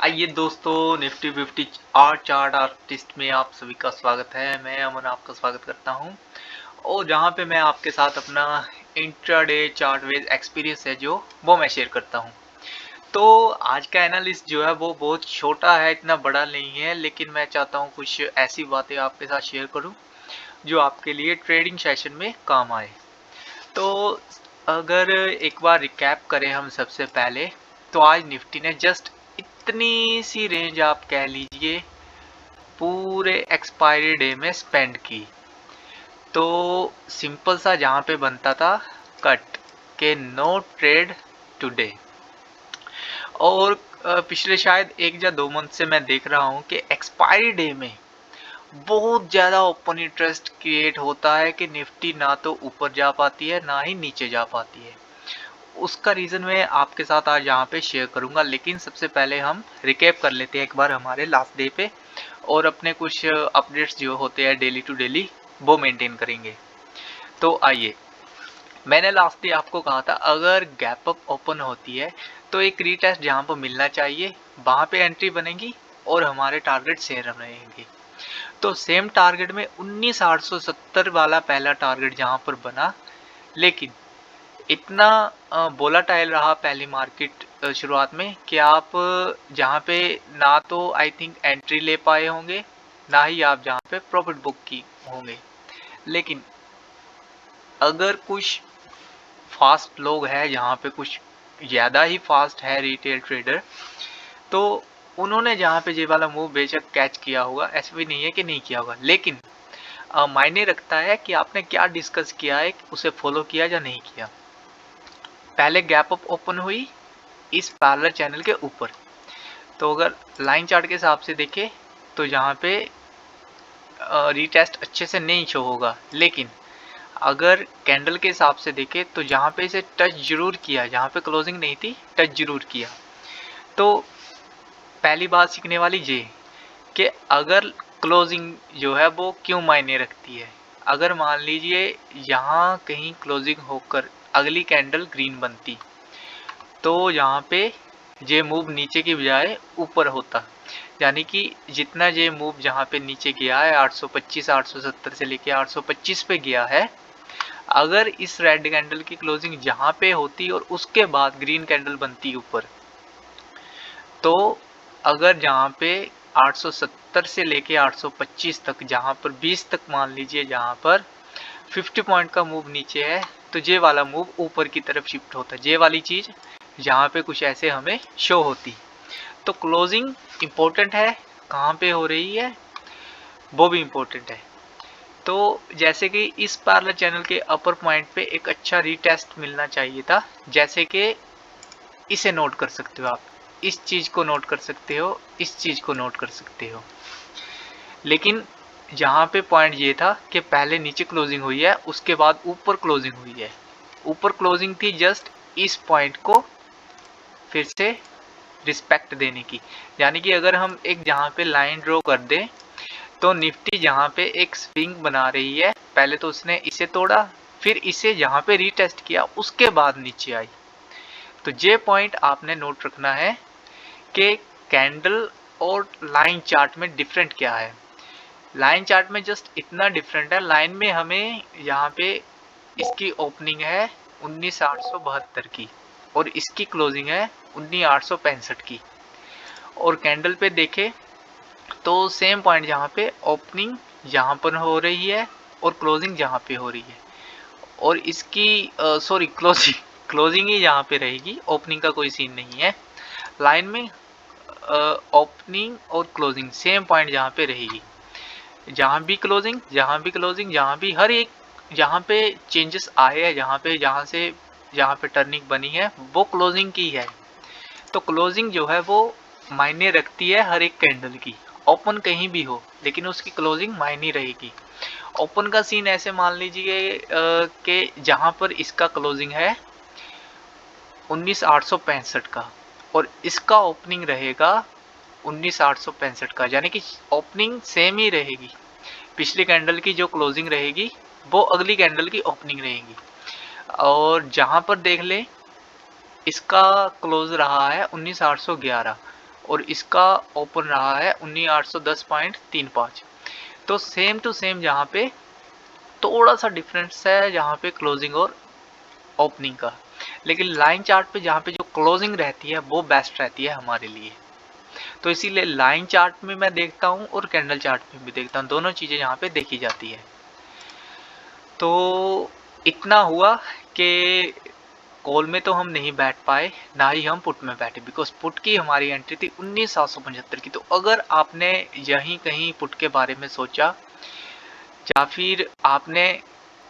आइए दोस्तों, Nifty 50 are chart artist में आप सभी का स्वागत है। मैं अमन आपका स्वागत करता हूं और जहां पे मैं आपके साथ अपना इंट्राडे चार्ट वेज एक्सपीरियंस है जो वो मैं शेयर करता हूं। तो आज का एनालिस्ट जो है वो बहुत छोटा है, इतना बड़ा नहीं है, लेकिन मैं चाहता हूं कुछ ऐसी बातें आपके साथ शेयर करूं जो आपके लिए ट्रेडिंग सेशन में काम आए। तो अगर एक बार रिकैप करें हम सबसे पहले, तो आज निफ्टी ने जस्ट इतनी सी रेंज आप कह लीजिए पूरे एक्सपायरी डे में स्पेंड की। तो सिंपल सा जहाँ पे बनता था कट के नो ट्रेड टुडे। और पिछले शायद 1 या 2 मंथ से मैं देख रहा हूँ कि एक्सपायरी डे में बहुत ज़्यादा ओपन इंटरेस्ट क्रिएट होता है कि निफ्टी ना तो ऊपर जा पाती है ना ही नीचे जा पाती है। उसका रीज़न मैं आपके साथ आज यहाँ पे शेयर करूँगा, लेकिन सबसे पहले हम रिकैप कर लेते हैं एक बार हमारे लास्ट डे पे और अपने कुछ अपडेट्स जो होते हैं डेली टू डेली वो मेंटेन करेंगे। तो आइए, मैंने लास्ट डे आपको कहा था अगर गैप अप ओपन होती है तो एक रीटेस्ट जहाँ पर मिलना चाहिए वहाँ पे एंट्री बनेगी और हमारे टारगेट सेम रहेंगे। तो सेम टारगेट में 19,870 वाला पहला टारगेट जहाँ पर बना, लेकिन इतना वोलाटाइल रहा पहली मार्केट शुरुआत में कि आप जहाँ पे ना तो आई थिंक एंट्री ले पाए होंगे ना ही आप जहाँ पे प्रॉफिट बुक की होंगे। लेकिन अगर कुछ फास्ट लोग हैं जहाँ पे कुछ ज़्यादा ही फास्ट है रिटेल ट्रेडर, तो उन्होंने जहाँ पे ये वाला मूव बेशक कैच किया होगा, ऐसा भी नहीं है कि नहीं किया होगा, लेकिन मायने रखता है कि आपने क्या डिस्कस किया है, उसे फॉलो किया या नहीं किया। पहले गैप अप ओपन हुई इस पैरेलल चैनल के ऊपर, तो अगर लाइन चार्ट के हिसाब से देखें तो यहाँ पे रीटेस्ट अच्छे से नहीं शो होगा, लेकिन अगर कैंडल के हिसाब से देखें तो जहाँ पे इसे टच जरूर किया, जहाँ पे क्लोजिंग नहीं थी टच जरूर किया। तो पहली बात सीखने वाली ये कि अगर क्लोजिंग जो है वो क्यों मायने रखती है। अगर मान लीजिए यहाँ कहीं क्लोजिंग होकर अगली कैंडल ग्रीन बनती तो यहाँ पे ये मूव नीचे की बजाय ऊपर होता, यानी कि जितना ये मूव जहाँ पे नीचे गया है 825 870 से लेके 825 पे गया है, अगर इस रेड कैंडल की क्लोजिंग जहाँ पे होती और उसके बाद ग्रीन कैंडल बनती ऊपर, तो अगर जहाँ पे 870 से लेके 825 तक, जहाँ पर 20 तक मान लीजिए, जहाँ पर 50 पॉइंट का मूव नीचे है, तो ये वाला मूव ऊपर की तरफ शिफ्ट होता है। ये वाली चीज़ यहाँ पे कुछ ऐसे हमें शो होती। तो क्लोजिंग इम्पोर्टेंट है, कहाँ पे हो रही है वो भी इम्पोर्टेंट है। तो जैसे कि इस पैरेलल चैनल के अपर पॉइंट पे एक अच्छा रीटेस्ट मिलना चाहिए था, जैसे कि इसे नोट कर सकते हो आप, इस चीज़ को नोट कर सकते हो, इस चीज़ को नोट कर सकते हो। लेकिन जहाँ पे पॉइंट ये था कि पहले नीचे क्लोजिंग हुई है, उसके बाद ऊपर क्लोजिंग हुई है। ऊपर क्लोजिंग थी जस्ट इस पॉइंट को फिर से रिस्पेक्ट देने की, यानी कि अगर हम एक जहाँ पे लाइन ड्रॉ कर दें तो निफ्टी जहाँ पे एक स्विंग बना रही है, पहले तो उसने इसे तोड़ा, फिर इसे जहाँ पे रीटेस्ट किया उसके बाद नीचे आई। तो ये पॉइंट आपने नोट रखना है कि कैंडल और लाइन चार्ट में डिफरेंट क्या है। लाइन चार्ट में जस्ट इतना डिफरेंट है, लाइन में हमें यहाँ पे इसकी ओपनिंग है 19,872 की और इसकी क्लोजिंग है 19,865 की। और कैंडल पे देखें तो सेम पॉइंट जहाँ पे ओपनिंग यहाँ पर हो रही है और क्लोजिंग जहाँ पे हो रही है, और इसकी सॉरी क्लोजिंग क्लोजिंग ही यहाँ पे रहेगी, ओपनिंग का कोई सीन नहीं है। लाइन में ओपनिंग और क्लोजिंग सेम पॉइंट जहाँ पे रहेगी, जहाँ भी क्लोजिंग, जहाँ भी क्लोजिंग, जहाँ भी हर एक जहाँ पे चेंजेस आए हैं, जहाँ पे टर्निंग बनी है वो क्लोजिंग की है। तो क्लोजिंग जो है वो मायने रखती है हर एक कैंडल की। ओपन कहीं भी हो लेकिन उसकी क्लोजिंग मायने रहेगी। ओपन का सीन ऐसे मान लीजिए कि जहाँ पर इसका क्लोजिंग है 19,865 का और इसका ओपनिंग रहेगा 19,865 का, यानी कि ओपनिंग सेम ही रहेगी। पिछली कैंडल की जो क्लोजिंग रहेगी वो अगली कैंडल की ओपनिंग रहेगी। और जहाँ पर देख लें इसका क्लोज रहा है 19,811 और इसका ओपन रहा है 19810.35। तो सेम टू सेम जहाँ पे थोड़ा सा डिफरेंस है जहाँ पे क्लोजिंग और ओपनिंग का, लेकिन लाइन चार्ट पे जहाँ पे जो क्लोजिंग रहती है वो बेस्ट रहती है हमारे लिए। तो इसीलिए लाइन चार्ट में मैं देखता हूँ और कैंडल चार्ट में भी देखता हूँ, दोनों चीज़ें यहाँ पे देखी जाती है। तो इतना हुआ कि कॉल में तो हम नहीं बैठ पाए, ना ही हम पुट में बैठे, बिकॉज पुट की हमारी एंट्री थी 19,775 की। तो अगर आपने यहीं कहीं पुट के बारे में सोचा या फिर आपने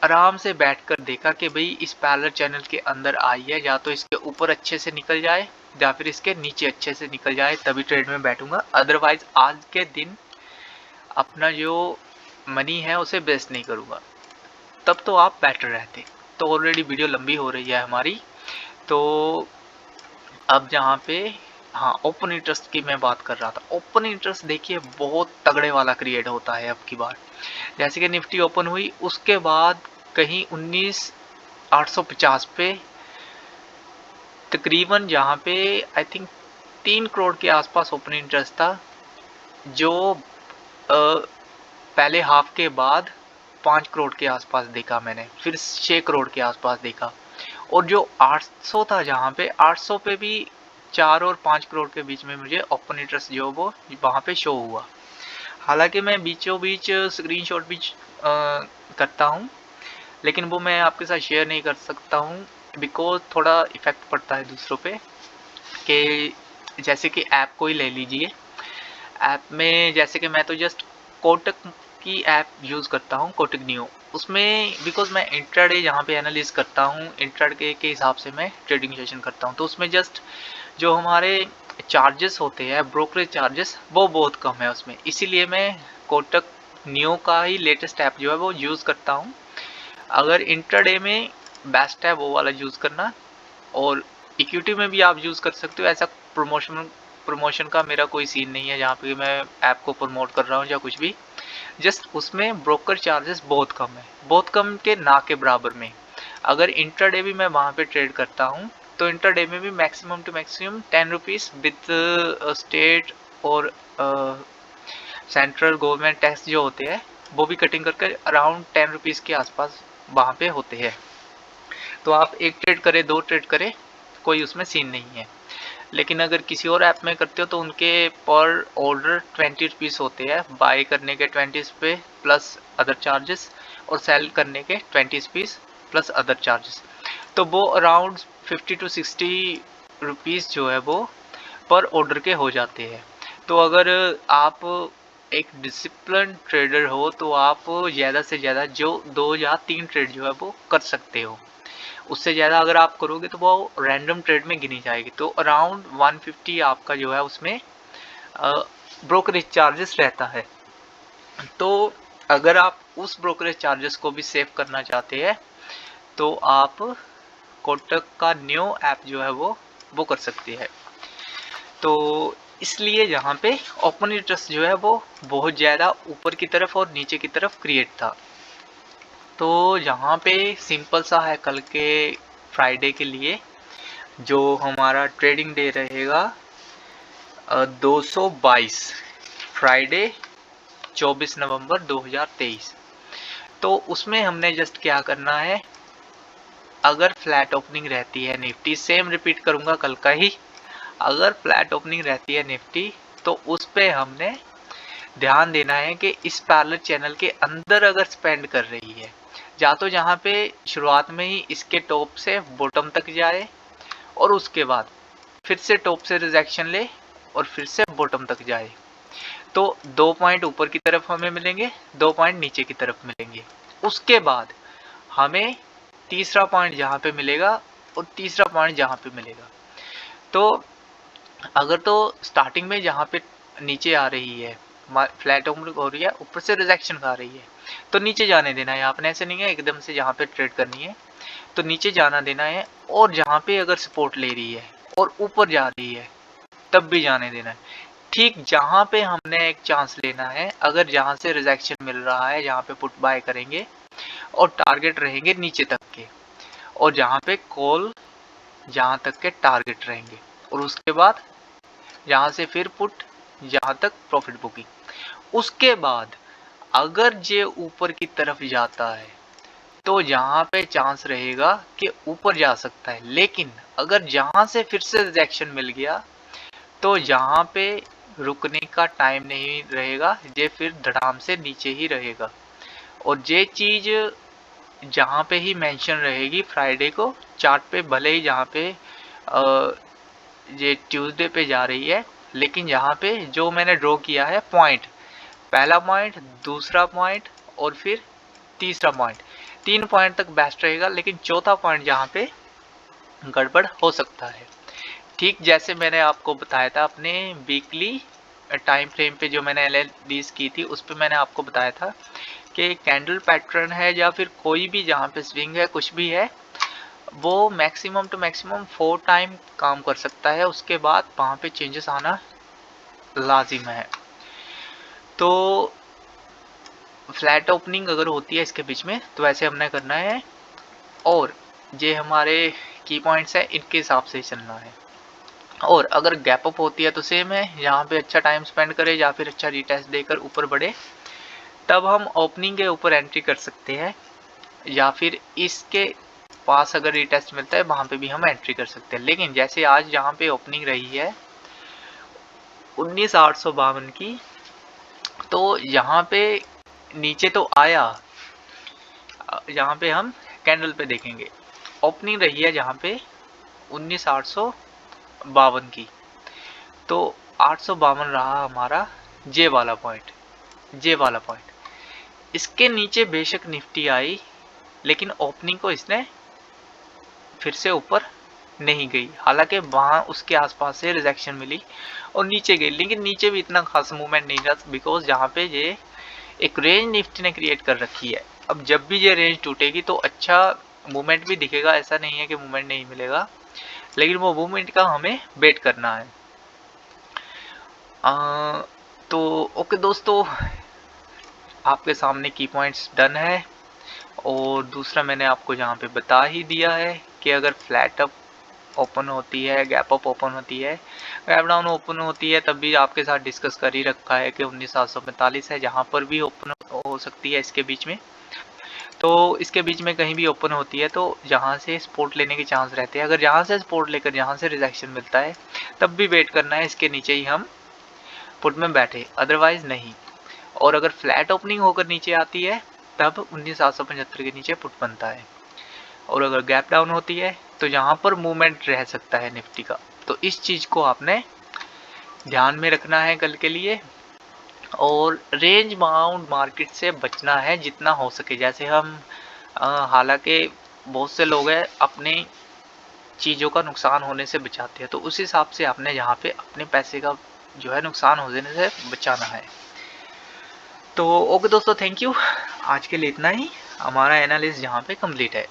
आराम से बैठकर देखा कि भाई इस पैरेलल चैनल के अंदर आई है, या तो इसके ऊपर अच्छे से निकल जाए या फिर इसके नीचे अच्छे से निकल जाए, तभी ट्रेड में बैठूंगा, अदरवाइज आज के दिन अपना जो मनी है उसे वेस्ट नहीं करूंगा, तब तो आप बेटर रहते। तो ऑलरेडी वीडियो लंबी हो रही है हमारी, तो अब जहाँ पे हाँ ओपन इंटरेस्ट की मैं बात कर रहा था। ओपन इंटरेस्ट देखिए बहुत तगड़े वाला क्रिएट होता है अब की बार। जैसे कि निफ्टी ओपन हुई उसके बाद कहीं 19,850 पे तकरीबन, जहाँ पे आई थिंक 3 करोड़ के आसपास ओपन इंटरेस्ट था, जो पहले हाफ के बाद 5 करोड़ के आसपास देखा मैंने, फिर 6 करोड़ के आसपास देखा, और जो 800 था जहाँ पे 800 पे भी 4 और 5 करोड़ के बीच में मुझे ओपन इंटरेस्ट जो वो वहाँ पे शो हुआ। हालांकि मैं बीचों बीच स्क्रीनशॉट भी करता हूँ, लेकिन वो मैं आपके साथ शेयर नहीं कर सकता हूँ बिकॉज थोड़ा इफेक्ट पड़ता है दूसरों पे। कि जैसे कि ऐप को ही ले लीजिए, ऐप में जैसे कि मैं तो जस्ट कोटक की ऐप यूज़ करता हूँ, कोटक नियो। उसमें बिकॉज मैं इंट्राडे जहाँ पे एनालिस करता हूँ, इंट्राडे के हिसाब से मैं ट्रेडिंग सेशन करता हूँ, तो उसमें जस्ट जो हमारे चार्जेस होते हैं ब्रोकरेज चार्जेस वो बहुत कम है उसमें, इसीलिए मैं कोटक नियो का ही लेटेस्ट ऐप जो है वो यूज़ करता हूँ। अगर इंट्राडे में बेस्ट है वो वाला यूज़ करना, और इक्विटी में भी आप यूज़ कर सकते हो। ऐसा प्रमोशन का मेरा कोई सीन नहीं है जहाँ पे मैं ऐप को प्रमोट कर रहा हूँ या कुछ भी, जस्ट उसमें ब्रोकर चार्जेस बहुत कम है, बहुत कम के ना के बराबर में। अगर इंट्राडे भी मैं वहाँ पे ट्रेड करता हूँ तो इंट्राडे में भी maximum to maximum 10 rupees with state और सेंट्रल गवर्नमेंट टैक्स जो होते हैं वो भी कटिंग करके अराउंड 10 रुपीज़ के आसपास वहाँ पे होते हैं। तो आप एक ट्रेड करें 2 ट्रेड करें कोई उसमें सीन नहीं है। लेकिन अगर किसी और ऐप में करते हो तो उनके पर ऑर्डर 20 रुपीज़ होते हैं, बाय करने के 20 पे प्लस अदर चार्जेस, और सेल करने के 20 रुपीज़ प्लस अदर चार्जेस। तो वो अराउंड 50 टू 60 रुपीज़ जो है वो पर ऑर्डर के हो जाते हैं। तो अगर आप एक डिसिप्लिन ट्रेडर हो तो आप ज़्यादा से ज़्यादा जो 2 या 3 ट्रेड जो है वो कर सकते हो। उससे ज़्यादा अगर आप करोगे तो वो रैंडम ट्रेड में गिनी जाएगी। तो अराउंड 150 आपका जो है उसमें ब्रोकरेज चार्जेस रहता है। तो अगर आप उस ब्रोकरेज चार्जेस को भी सेव करना चाहते हैं तो आप कोटक का न्यू ऐप जो है वो कर सकते हैं। तो इसलिए यहाँ पे ओपन इंटरेस्ट जो है वो बहुत ज़्यादा ऊपर की तरफ और नीचे की तरफ क्रिएट था। तो यहाँ पे सिंपल सा है, कल के फ्राइडे के लिए जो हमारा ट्रेडिंग डे रहेगा 222 फ्राइडे 24 नवंबर 2023। तो उसमें हमने जस्ट क्या करना है, अगर फ्लैट ओपनिंग रहती है निफ्टी, सेम रिपीट करूंगा कल का ही, अगर फ्लैट ओपनिंग रहती है निफ्टी तो उस पे हमने ध्यान देना है कि इस पैरेलल चैनल के अंदर अगर स्पेंड कर रही है, या तो जहाँ पे शुरुआत में ही इसके टॉप से बॉटम तक जाए और उसके बाद फिर से टॉप से रिजेक्शन ले और फिर से बॉटम तक जाए, तो 2 पॉइंट ऊपर की तरफ हमें मिलेंगे, 2 पॉइंट नीचे की तरफ मिलेंगे। उसके बाद हमें तीसरा पॉइंट जहाँ पे मिलेगा और तीसरा पॉइंट जहाँ पे मिलेगा। तो अगर तो स्टार्टिंग में जहाँ पे नीचे आ रही है, फ्लैट ओपनिंग हो रही है, ऊपर से रिजेक्शन खा रही है, तो नीचे जाने देना है आपने, ऐसे नहीं है एकदम से जहाँ पे ट्रेड करनी है, तो नीचे जाना देना है। और जहाँ पे अगर सपोर्ट ले रही है और ऊपर जा रही है तब भी जाने देना है। ठीक जहाँ पे हमने एक चांस लेना है, अगर जहाँ से रिजेक्शन मिल रहा है जहाँ पे पुट बाय करेंगे और टारगेट रहेंगे नीचे तक के, और जहाँ पे कॉल जहाँ तक के टारगेट रहेंगे, और उसके बाद जहाँ से फिर पुट जहाँ तक प्रॉफिट बुकिंग। उसके बाद अगर ये ऊपर की तरफ जाता है तो यहाँ पे चांस रहेगा कि ऊपर जा सकता है, लेकिन अगर जहाँ से फिर से रिजेक्शन मिल गया तो यहाँ पे रुकने का टाइम नहीं रहेगा, ये फिर धड़ाम से नीचे ही रहेगा। और ये चीज़ जहाँ पे ही मेंशन रहेगी फ्राइडे को चार्ट पे, भले ही जहाँ पे ये ट्यूसडे पे जा रही है, लेकिन यहाँ पे जो मैंने ड्रॉ किया है पॉइंट, पहला पॉइंट, दूसरा पॉइंट और फिर तीसरा पॉइंट, 3 पॉइंट तक बेस्ट रहेगा, लेकिन चौथा पॉइंट जहाँ पे गड़बड़ हो सकता है। ठीक जैसे मैंने आपको बताया था अपने वीकली टाइम फ्रेम पे जो मैंने एनालिसिस की थी, उस पर मैंने आपको बताया था कि कैंडल पैटर्न है या फिर कोई भी जहाँ पे स्विंग है, कुछ भी है, वो मैक्सिमम टू मैक्सिमम 4 टाइम काम कर सकता है, उसके बाद वहाँ पे चेंजेस आना लाजिम है। तो फ्लैट ओपनिंग अगर होती है इसके बीच में तो ऐसे हमने करना है, और ये हमारे की पॉइंट्स है, इनके हिसाब से चलना है। और अगर गैप अप होती है तो सेम है, यहाँ पे अच्छा टाइम स्पेंड करे या फिर अच्छा रिटेस्ट देकर ऊपर बढ़े, तब हम ओपनिंग के ऊपर एंट्री कर सकते हैं, या फिर इसके पास अगर रिटेस्ट मिलता है वहां पे भी हम एंट्री कर सकते हैं। लेकिन जैसे आज यहाँ पे ओपनिंग रही है 19,852 की, तो यहाँ पे नीचे तो आया, यहाँ पे हम कैंडल पे देखेंगे ओपनिंग रही है जहाँ पे 19,852 की, तो 852 रहा हमारा जे वाला पॉइंट, जे वाला पॉइंट। इसके नीचे बेशक निफ्टी आई, लेकिन ओपनिंग को इसने फिर से ऊपर नहीं गई, हालांकि वहां उसके आसपास से रिजेक्शन मिली और नीचे गई, लेकिन नीचे भी इतना खास मूवमेंट नहीं रहा, बिकॉज जहाँ पे ये एक रेंज निफ्टी ने क्रिएट कर रखी है। अब जब भी ये रेंज टूटेगी तो अच्छा मूवमेंट भी दिखेगा, ऐसा नहीं है कि मूवमेंट नहीं मिलेगा, लेकिन वो मूवमेंट का हमें वेट करना है। तो ओके दोस्तों, आपके सामने की पॉइंट्स डन है, और दूसरा मैंने आपको यहाँ पे बता ही दिया है कि अगर फ्लैट अप ओपन होती है, गैप अप ओपन होती है, गैप डाउन ओपन होती है, तब भी आपके साथ डिस्कस कर ही रखा है कि 19,745 है, जहाँ पर भी ओपन हो सकती है इसके बीच में। तो इसके बीच में कहीं भी ओपन होती है तो जहाँ से सपोर्ट लेने के चांस रहते हैं, अगर जहाँ से सपोर्ट लेकर जहाँ से रिजेक्शन मिलता है तब भी वेट करना है, इसके नीचे ही हम पुट में बैठे, अदरवाइज नहीं। और अगर फ्लैट ओपनिंग होकर नीचे आती है तब 19,775 के नीचे पुट बनता है, और अगर गैप डाउन होती है तो यहाँ पर मूवमेंट रह सकता है निफ्टी का। तो इस चीज़ को आपने ध्यान में रखना है कल के लिए, और रेंज बाउंड मार्केट से बचना है जितना हो सके। जैसे हम हालांकि बहुत से लोग हैं अपने चीज़ों का नुकसान होने से बचाते हैं, तो उस हिसाब से आपने यहाँ पे अपने पैसे का जो है नुकसान होने से बचाना है। तो ओके दोस्तों, थैंक यू, आज के लिए इतना ही, हमारा एनालिसिस यहाँ पे कंप्लीट है।